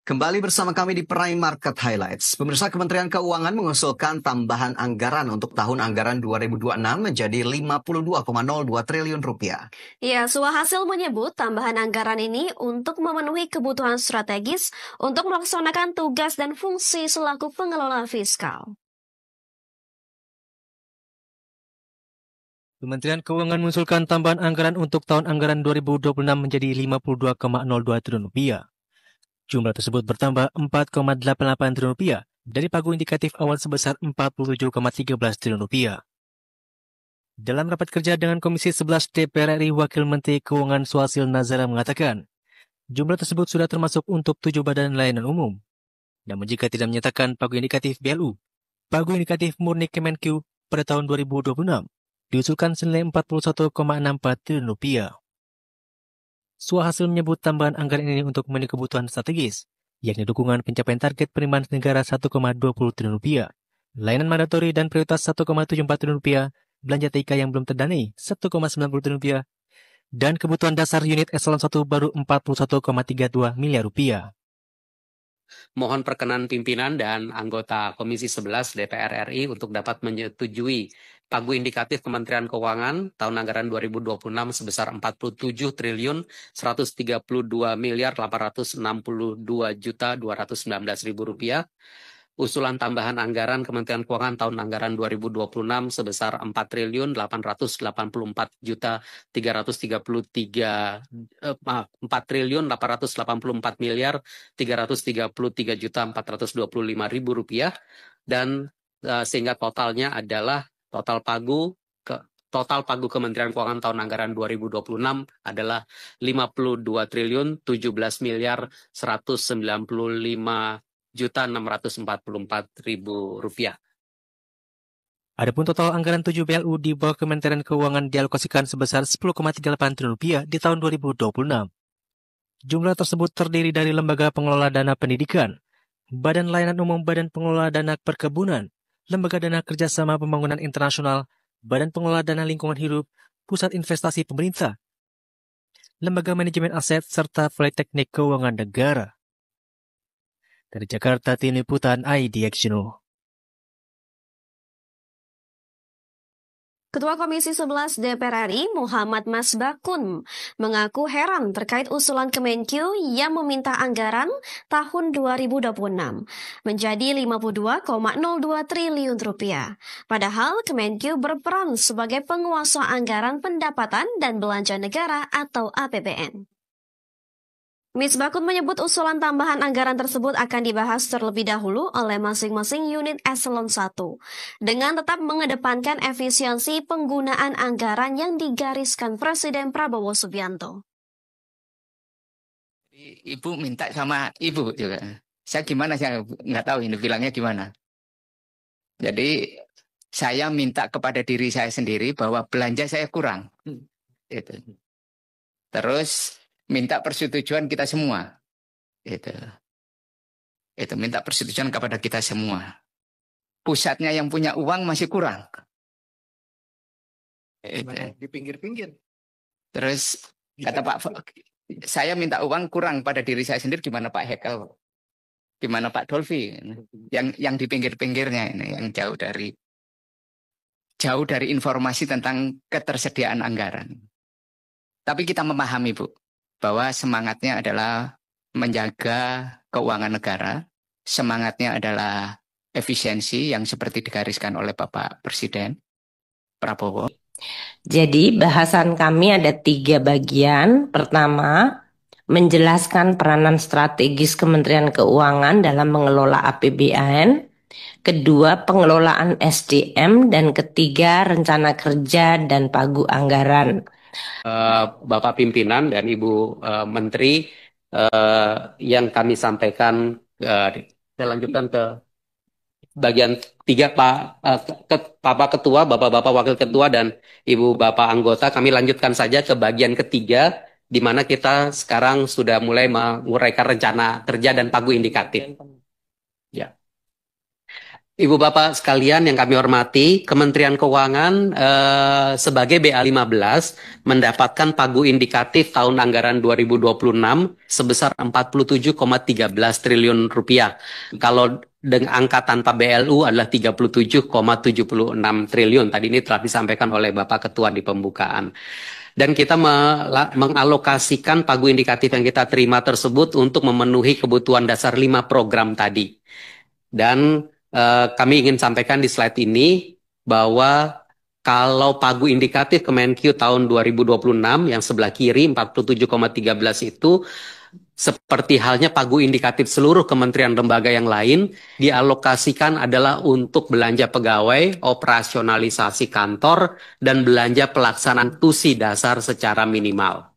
Kembali bersama kami di Prime Market Highlights. Pemirsa, Kementerian Keuangan mengusulkan tambahan anggaran untuk tahun anggaran 2026 menjadi 52,02 triliun rupiah. Ya, Suhasil menyebut tambahan anggaran ini untuk memenuhi kebutuhan strategis untuk melaksanakan tugas dan fungsi selaku pengelola fiskal. Kementerian Keuangan mengusulkan tambahan anggaran untuk tahun anggaran 2026 menjadi 52,02 triliun rupiah. Jumlah tersebut bertambah 4,88 triliun rupiah dari pagu indikatif awal sebesar 47,13 triliun rupiah. Dalam rapat kerja dengan Komisi 11 DPR RI, Wakil Menteri Keuangan Suhasil Nazara mengatakan, jumlah tersebut sudah termasuk untuk 7 badan layanan umum. Namun jika tidak menyatakan pagu indikatif BLU, pagu indikatif murni Kemenkeu pada tahun 2026 diusulkan senilai 41,64 triliun rupiah. Suhasil menyebut tambahan anggaran ini untuk memenuhi kebutuhan strategis, yakni dukungan pencapaian target penerimaan negara 1,20 triliun rupiah, layanan mandatori dan prioritas 1,74 triliun rupiah, belanja TIK yang belum terdanai 1,90 triliun rupiah, dan kebutuhan dasar unit eselon 1 baru 41,32 miliar rupiah. Mohon perkenan pimpinan dan anggota Komisi 11 DPR RI untuk dapat menyetujui pagu indikatif Kementerian Keuangan tahun anggaran 2026 sebesar 47 triliun 132 miliar 862 juta 219 ribu rupiah. Usulan tambahan anggaran Kementerian Keuangan tahun anggaran 2026 sebesar 4 triliun 884 juta 333 4 triliun 884 miliar 333 juta 425 ribu rupiah, dan sehingga totalnya adalah total pagu Kementerian Keuangan tahun anggaran 2026 adalah 52 triliun 17 miliar 195 juta 644 ribu rupiah. Adapun total anggaran 7 BLU di bawah Kementerian Keuangan dialokasikan sebesar 10,38 triliun rupiah di tahun 2026. Jumlah tersebut terdiri dari lembaga pengelola dana pendidikan, badan layanan umum, badan pengelola dana perkebunan, lembaga dana kerjasama pembangunan internasional, badan pengelola dana lingkungan hidup, pusat investasi pemerintah, lembaga manajemen aset, serta Politeknik Keuangan Negara. Dari Jakarta, tim liputan IDXNO. Ketua Komisi 11 DPR RI Muhammad Masbakun mengaku heran terkait usulan Kemenkeu yang meminta anggaran tahun 2026 menjadi 52,02 triliun rupiah. Padahal Kemenkeu berperan sebagai penguasa anggaran pendapatan dan belanja negara atau APBN. Misbakun menyebut usulan tambahan anggaran tersebut akan dibahas terlebih dahulu oleh masing-masing unit eselon 1 dengan tetap mengedepankan efisiensi penggunaan anggaran yang digariskan Presiden Prabowo Subianto. Ibu minta sama ibu juga. Saya gimana, saya nggak tahu ini bilangnya gimana. Jadi saya minta kepada diri saya sendiri bahwa belanja saya kurang. Itu. Terus minta persetujuan kita semua. Itu minta persetujuan kepada kita semua. Pusatnya yang punya uang masih kurang. Di pinggir-pinggir. Terus kata Pak, saya minta uang kurang pada diri saya sendiri, gimana Pak Hekel? Gimana Pak Dolfi? Yang di pinggir-pinggirnya ini, yang jauh dari informasi tentang ketersediaan anggaran. Tapi kita memahami, Bu, bahwa semangatnya adalah menjaga keuangan negara, semangatnya adalah efisiensi yang seperti digariskan oleh Bapak Presiden Prabowo. Jadi bahasan kami ada 3 bagian. Pertama, menjelaskan peranan strategis Kementerian Keuangan dalam mengelola APBN. Kedua, pengelolaan SDM. Dan ketiga, rencana kerja dan pagu anggaran. Bapak pimpinan dan Ibu Menteri, yang kami sampaikan, saya lanjutkan ke bagian 3, Bapak Ketua, Bapak-Bapak Wakil Ketua, dan Ibu Bapak Anggota. Kami lanjutkan saja ke bagian ketiga, di mana kita sekarang sudah mulai menguraikan rencana kerja dan pagu indikatif. Ya. Ibu Bapak sekalian yang kami hormati, Kementerian Keuangan sebagai BA15 mendapatkan pagu indikatif tahun anggaran 2026 sebesar 47,13 triliun rupiah. Kalau dengan angka tanpa BLU adalah 37,76 triliun. Tadi ini telah disampaikan oleh Bapak Ketua di pembukaan. Dan kita mengalokasikan pagu indikatif yang kita terima tersebut untuk memenuhi kebutuhan dasar 5 program tadi. Dan kami ingin sampaikan di slide ini bahwa kalau pagu indikatif Kemenkyu tahun 2026 yang sebelah kiri 47,13 itu seperti halnya pagu indikatif seluruh kementerian lembaga yang lain dialokasikan adalah untuk belanja pegawai, operasionalisasi kantor, dan belanja pelaksanaan tusi dasar secara minimal.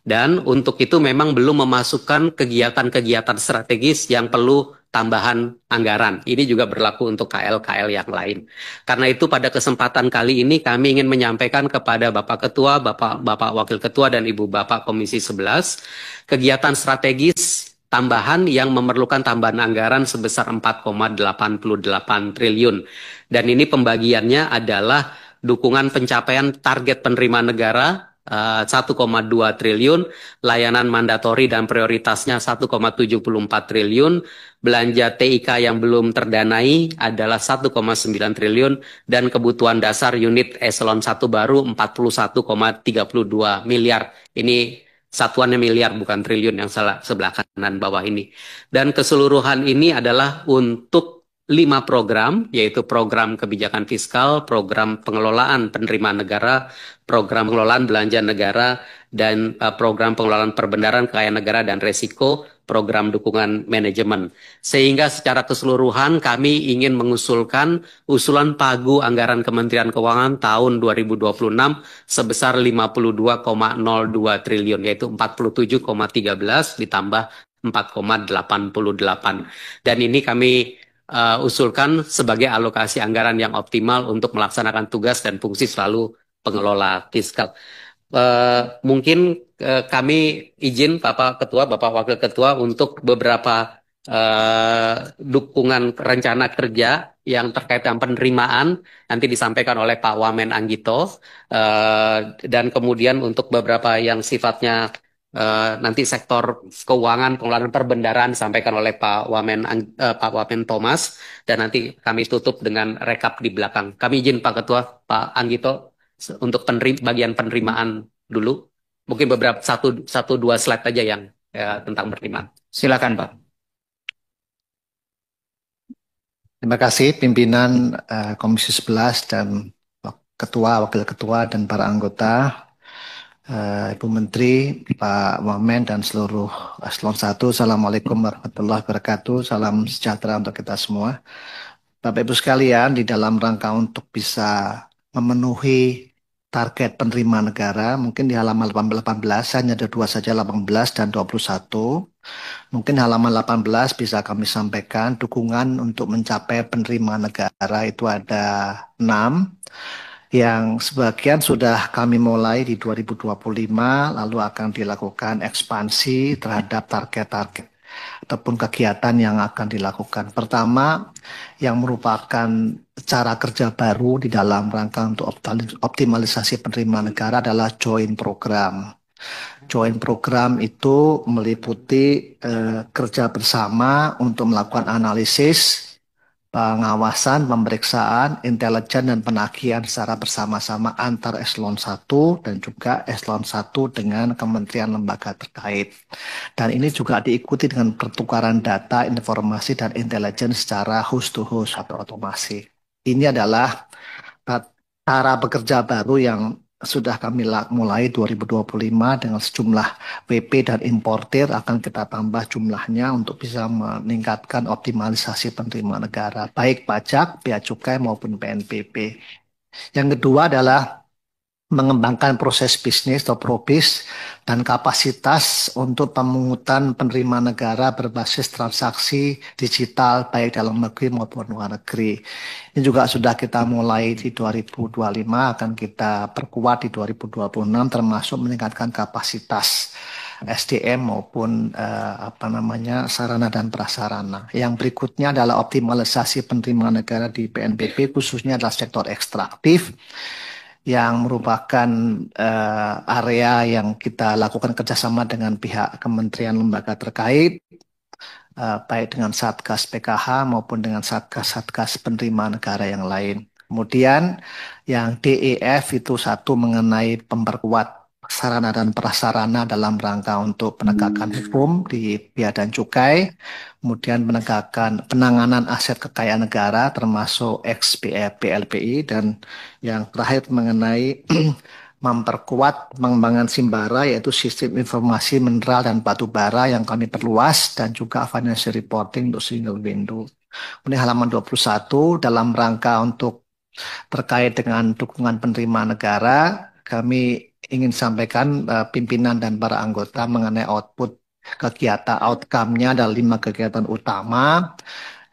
Dan untuk itu memang belum memasukkan kegiatan-kegiatan strategis yang perlu tambahan anggaran. Ini juga berlaku untuk KL-KL yang lain. Karena itu pada kesempatan kali ini kami ingin menyampaikan kepada Bapak Ketua, Bapak Wakil Ketua, dan Ibu Bapak Komisi 11, kegiatan strategis tambahan yang memerlukan tambahan anggaran sebesar 4,88 triliun. Dan ini pembagiannya adalah dukungan pencapaian target penerimaan negara 1,2 triliun, layanan mandatori dan prioritasnya 1,74 triliun, belanja TIK yang belum terdanai adalah 1,9 triliun, dan kebutuhan dasar unit eselon 1 baru 41,32 miliar. Ini satuannya miliar bukan triliun yang sebelah kanan bawah ini. Dan keseluruhan ini adalah untuk 5 program, yaitu program kebijakan fiskal, program pengelolaan penerimaan negara, program pengelolaan belanja negara, dan program pengelolaan perbendaharaan kekayaan negara dan resiko, program dukungan manajemen. Sehingga secara keseluruhan kami ingin mengusulkan usulan pagu anggaran Kementerian Keuangan tahun 2026 sebesar 52,02 triliun, yaitu 47,13 ditambah 4,88. Dan ini kami usulkan sebagai alokasi anggaran yang optimal untuk melaksanakan tugas dan fungsi selalu pengelola fiskal. Mungkin kami izin Bapak Ketua, Bapak Wakil Ketua untuk beberapa dukungan rencana kerja yang terkait dengan penerimaan nanti disampaikan oleh Pak Wamen Anggito, dan kemudian untuk beberapa yang sifatnya nanti sektor keuangan, pengelolaan perbendaharaan disampaikan oleh Pak Wamen Thomas, dan nanti kami tutup dengan rekap di belakang. Kami izin Pak Ketua, Pak Anggito, untuk bagian penerimaan dulu. Mungkin beberapa satu dua slide aja yang tentang penerimaan. Silakan Pak. Terima kasih pimpinan Komisi 11 dan Ketua, Wakil Ketua, dan para anggota. Ibu Menteri, Pak Wamen, dan seluruh eselon 1. Assalamualaikum warahmatullahi wabarakatuh. Salam sejahtera untuk kita semua. Bapak Ibu sekalian, di dalam rangka untuk bisa memenuhi target penerimaan negara, mungkin di halaman 18, hanya ada 2 saja, 18 dan 21. Mungkin halaman 18 bisa kami sampaikan, dukungan untuk mencapai penerimaan negara itu ada 6. Yang sebagian sudah kami mulai di 2025, lalu akan dilakukan ekspansi terhadap target-target ataupun kegiatan yang akan dilakukan. Pertama, yang merupakan cara kerja baru di dalam rangka untuk optimalisasi penerimaan negara adalah joint program. Joint program itu meliputi kerja bersama untuk melakukan analisis, pengawasan, pemeriksaan, intelijen, dan penagihan secara bersama-sama antar eselon 1 dan juga eselon 1 dengan kementerian lembaga terkait. Dan ini juga diikuti dengan pertukaran data, informasi, dan intelijen secara host to host atau otomasi. Ini adalah cara bekerja baru yang sudah kami mulai 2025 dengan sejumlah WP dan importir, akan kita tambah jumlahnya untuk bisa meningkatkan optimalisasi penerimaan negara, baik pajak, bea cukai maupun PNBP. Yang kedua adalah mengembangkan proses bisnis atau probis dan kapasitas untuk pemungutan penerimaan negara berbasis transaksi digital baik dalam negeri maupun luar negeri. Ini juga sudah kita mulai di 2025, akan kita perkuat di 2026 termasuk meningkatkan kapasitas SDM maupun sarana dan prasarana. Yang berikutnya adalah optimalisasi penerimaan negara di PNBP, khususnya adalah sektor ekstraktif, yang merupakan area yang kita lakukan kerjasama dengan pihak kementerian lembaga terkait, baik dengan Satgas PKH maupun dengan Satgas penerimaan negara yang lain. Kemudian yang DEF itu satu mengenai memperkuat sarana dan prasarana dalam rangka untuk penegakan hukum di Bea dan Cukai, kemudian penanganan aset kekayaan negara termasuk BLPI, dan yang terakhir mengenai memperkuat pengembangan Simbara, yaitu sistem informasi mineral dan batu bara yang kami perluas, dan juga financial reporting untuk single window. Ini halaman 21 dalam rangka untuk terkait dengan dukungan penerimaan negara, kami ingin sampaikan pimpinan dan para anggota mengenai output kegiatan, outcome-nya ada 5 kegiatan utama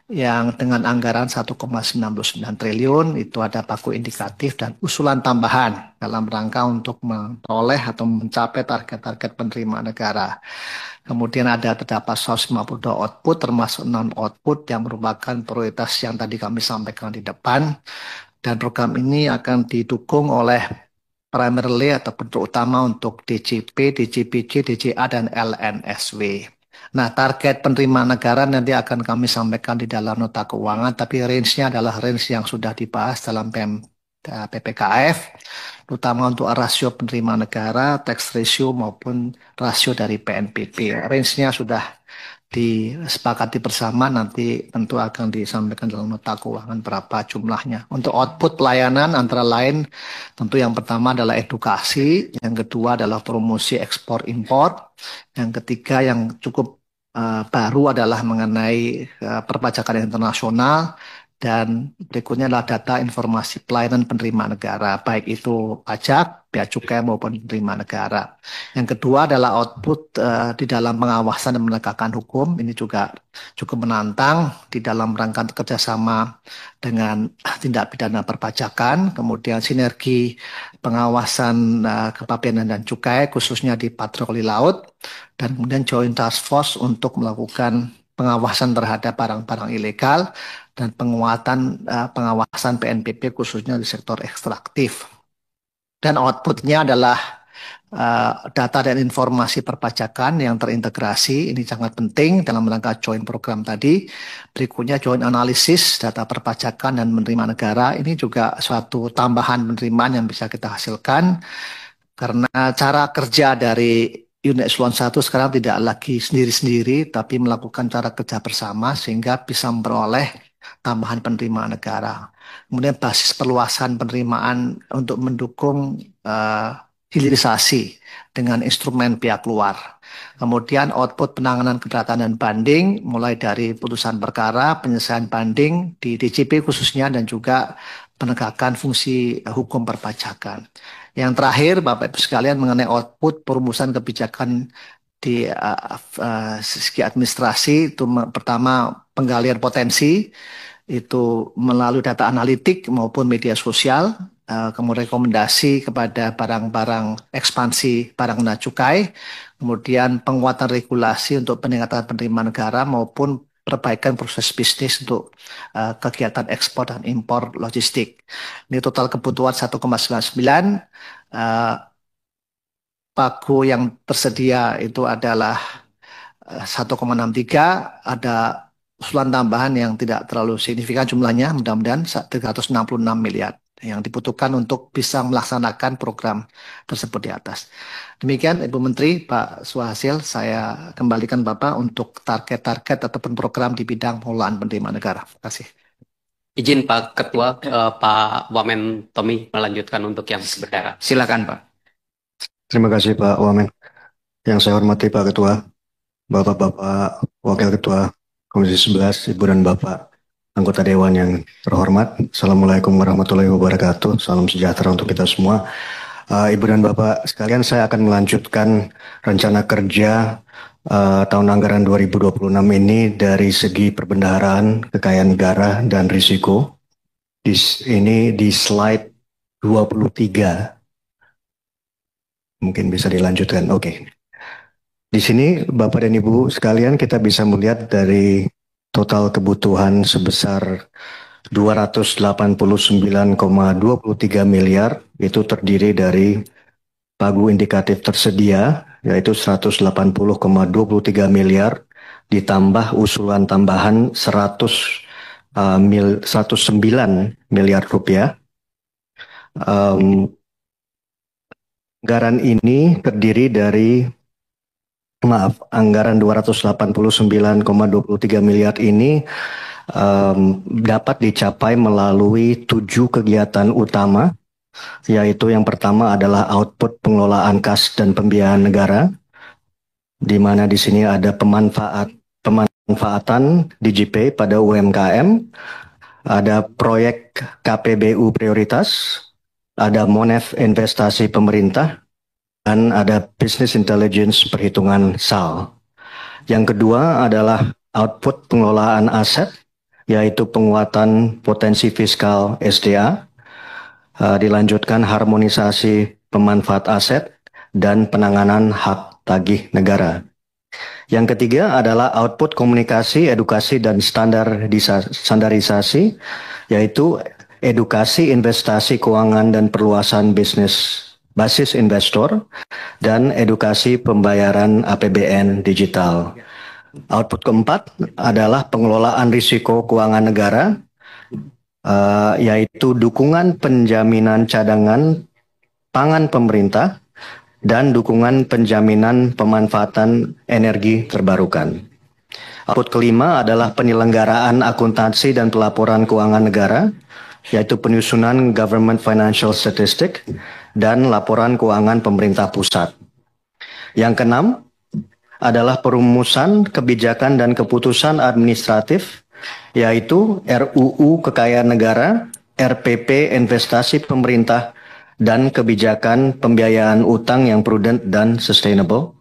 yang dengan anggaran 1,99 triliun. Itu ada pagu indikatif dan usulan tambahan dalam rangka untuk memperoleh atau mencapai target-target penerimaan negara. Kemudian terdapat 152 output termasuk non-output yang merupakan prioritas yang tadi kami sampaikan di depan. Dan program ini akan didukung oleh primarily atau bentuk utama untuk DJP, DJPC, DJA, dan LNSW. Nah, target penerimaan negara nanti akan kami sampaikan di dalam nota keuangan, tapi range-nya adalah range yang sudah dibahas dalam PPKF, terutama untuk rasio penerimaan negara, tax ratio maupun rasio dari PNBP. Range-nya sudah disepakati bersama, nanti tentu akan disampaikan dalam nota keuangan berapa jumlahnya. Untuk output pelayanan antara lain, tentu yang pertama adalah edukasi, yang kedua adalah promosi ekspor impor, yang ketiga yang cukup baru adalah mengenai perpajakan internasional, dan berikutnya adalah data informasi pelayanan penerimaan negara, baik itu pajak, bea cukai maupun penerimaan negara. Yang kedua adalah output di dalam pengawasan dan penegakan hukum. Ini juga cukup menantang di dalam rangka kerjasama dengan tindak pidana perpajakan, kemudian sinergi pengawasan kepabeanan dan cukai khususnya di patroli laut, dan kemudian joint task force untuk melakukan pengawasan terhadap barang-barang ilegal, dan penguatan pengawasan PNBP khususnya di sektor ekstraktif. Dan outputnya adalah data dan informasi perpajakan yang terintegrasi. Ini sangat penting dalam rangka joint program tadi. Berikutnya joint analisis data perpajakan dan penerimaan negara. Ini juga suatu tambahan penerimaan yang bisa kita hasilkan, karena cara kerja dari unit eselon 1 sekarang tidak lagi sendiri-sendiri, tapi melakukan cara kerja bersama sehingga bisa memperoleh tambahan penerimaan negara. Kemudian basis perluasan penerimaan untuk mendukung hilirisasi dengan instrumen pihak luar. Kemudian output penanganan keberatan dan banding, mulai dari putusan perkara, penyelesaian banding di DJP khususnya, dan juga penegakan fungsi hukum perpajakan. Yang terakhir, Bapak Ibu sekalian, mengenai output perumusan kebijakan di segi administrasi, itu pertama penggalian potensi, itu melalui data analitik maupun media sosial, kemudian rekomendasi kepada barang-barang ekspansi barang kena cukai, kemudian penguatan regulasi untuk peningkatan penerimaan negara maupun perbaikan proses bisnis untuk kegiatan ekspor dan impor logistik. Ini total kebutuhan 1,99. Pagu yang tersedia itu adalah 1,63, ada usulan tambahan yang tidak terlalu signifikan jumlahnya, mudah-mudahan 366 miliar yang dibutuhkan untuk bisa melaksanakan program tersebut di atas. Demikian Ibu Menteri, Pak Suhasil, saya kembalikan Bapak untuk target-target ataupun program di bidang pengelolaan penerimaan negara. Terima kasih. Izin Pak Ketua, Pak Wamen Tommy melanjutkan untuk yang berdara. Silakan Pak. Terima kasih Pak Wamen. Yang saya hormati Pak Ketua, Bapak-Bapak Wakil Ketua Komisi 11, Ibu dan Bapak anggota Dewan yang terhormat. Assalamualaikum warahmatullahi wabarakatuh. Salam sejahtera untuk kita semua. Ibu dan Bapak sekalian, saya akan melanjutkan rencana kerja tahun anggaran 2026 ini dari segi perbendaharaan, kekayaan negara, dan risiko. Ini di slide 23. Mungkin bisa dilanjutkan. Oke. Di sini Bapak dan Ibu sekalian kita bisa melihat dari total kebutuhan sebesar 289,23 miliar itu terdiri dari pagu indikatif tersedia yaitu 180,23 miliar ditambah usulan tambahan 109 miliar rupiah. Anggaran ini terdiri dari anggaran 289,23 miliar ini dapat dicapai melalui 7 kegiatan utama, yaitu yang pertama adalah output pengelolaan kas dan pembiayaan negara, di mana di sini ada pemanfaatan DigiPay pada UMKM, ada proyek KPBU prioritas, ada Monef investasi pemerintah, dan ada Business Intelligence perhitungan SAL. Yang kedua adalah output pengelolaan aset, yaitu penguatan potensi fiskal SDA, dilanjutkan harmonisasi pemanfaat aset, dan penanganan hak tagih negara. Yang ketiga adalah output komunikasi, edukasi, dan standarisasi, yaitu edukasi investasi keuangan dan perluasan bisnis basis investor, dan edukasi pembayaran APBN digital. Output keempat adalah pengelolaan risiko keuangan negara, yaitu dukungan penjaminan cadangan pangan pemerintah dan dukungan penjaminan pemanfaatan energi terbarukan. Output kelima adalah penyelenggaraan akuntansi dan pelaporan keuangan negara, yaitu penyusunan Government Financial Statistic dan laporan keuangan pemerintah pusat. Yang keenam adalah perumusan kebijakan dan keputusan administratif, yaitu RUU Kekayaan Negara, RPP Investasi Pemerintah, dan kebijakan pembiayaan utang yang prudent dan sustainable.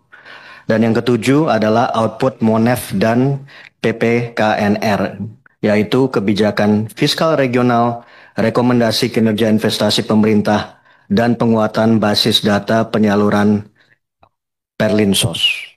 Dan yang ketujuh adalah output Monef dan PPKNR, yaitu kebijakan fiskal regional, rekomendasi kinerja investasi pemerintah, dan penguatan basis data penyaluran Perlinsos.